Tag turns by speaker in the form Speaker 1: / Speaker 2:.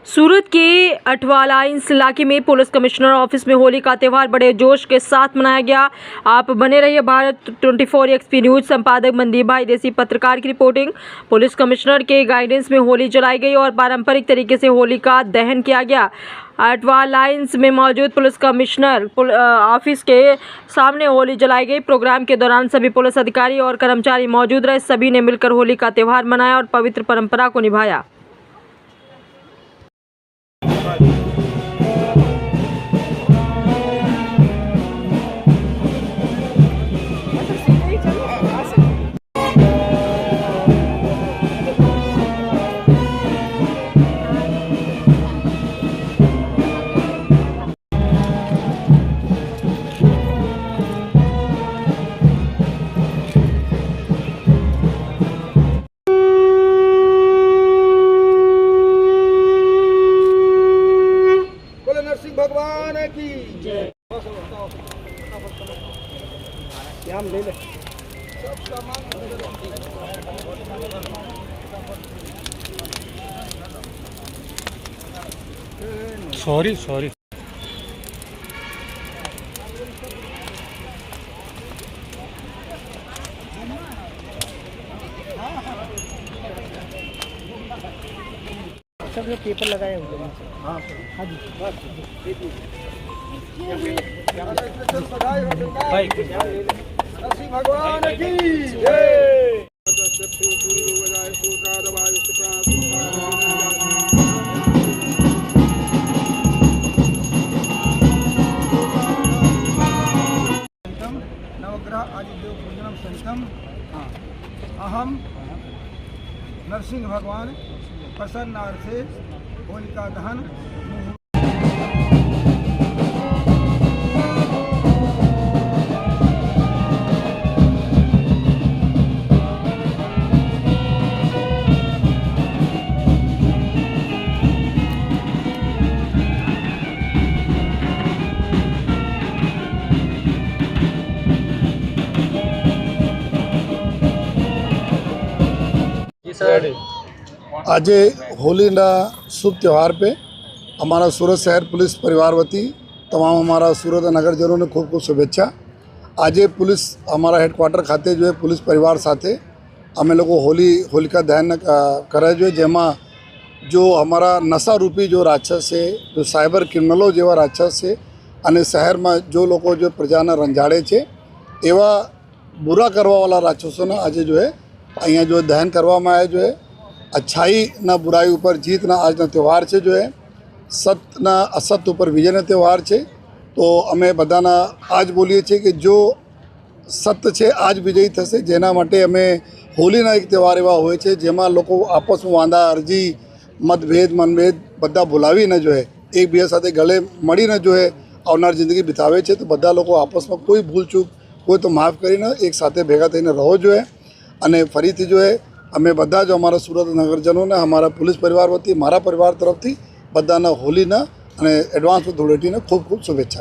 Speaker 1: सूरत के अठवा लाइन्स इलाके में पुलिस कमिश्नर ऑफिस में होली का त्यौहार बड़े जोश के साथ मनाया गया। आप बने रहिए भारत 24 एक्सपी न्यूज। संपादक मनदीप भाई देसी, पत्रकार की रिपोर्टिंग। पुलिस कमिश्नर के गाइडेंस में होली जलाई गई और पारंपरिक तरीके से होली का दहन किया गया। अठवा लाइन्स में मौजूद पुलिस कमिश्नर ऑफिस के सामने होली जलाई गई। प्रोग्राम के दौरान सभी पुलिस अधिकारी और कर्मचारी मौजूद रहे। सभी ने मिलकर होली का त्यौहार मनाया और पवित्र परंपरा को निभाया।
Speaker 2: नरसिंह भगवान की जय। ले ले सब सामान।
Speaker 3: सॉरी
Speaker 2: सब लोग पेपर लगाए हुए हैं। हाँ हाँ जी नरसिंह भगवान की जय। नवग्रह आदिदेव पूजनम संतम अहम नरसिंह भगवान प्रसन्नार्थे होलिका दहन।
Speaker 4: આજે હોલીના શુભ त्यौहार पे અમારા સુરત શહેર પોલીસ પરિવાર વતી તમામ અમારા સુરત નગરજનોને ખૂબ ખૂબ શુભેચ્છા। આજે પોલીસ અમારા હેડક્વાર્ટર ખાતે जो है પોલીસ પરિવાર સાથે અમે લોકો હોલિકા દહન કરે છે, જેમાં जो અમારા નશારૂપી जो રાક્ષસ છે, जो સાયબર ક્રિમિનલો જેવા રાક્ષસ છે અને શહેરમાં जो લોકો जो પ્રજાને રંજાડે છે એવા બુરા કરવાવાળા રાક્ષસોને આજે जो है અહીંયા जो દહન કરવામાં આવે जो है अच्छाई ना बुराई ऊपर जीत ना आज त्यौहार है जो है सत्य ना असत्य ऊपर विजय ना त्यौहार है। तो अमे बधाना आज बोलीए छे कि जो सत्य है आज विजयी थशे, जेना माटे अमे होलीना एक त्यौहार एवा होय छे जेमां लोको आपस में वांधा अरजी मतभेद मनभेद बधा भूलावीने जो है एक बीजा साथे गले मळीने जो है आवनार जिंदगी बितावे छे। तो बधा लोको आपस में कोई भूल चूक कोई तो माफ़ करीने एक साथे भेगा थईने रहो जो है। अने फरीथी जो है अमे बधा जो अमारा सूरत नगरजनों ने हमारा पुलिस परिवार वती मारा परिवार तरफथी बधाना होलीना अने एडवांस धूळेटीने खूब खूब शुभेच्छा।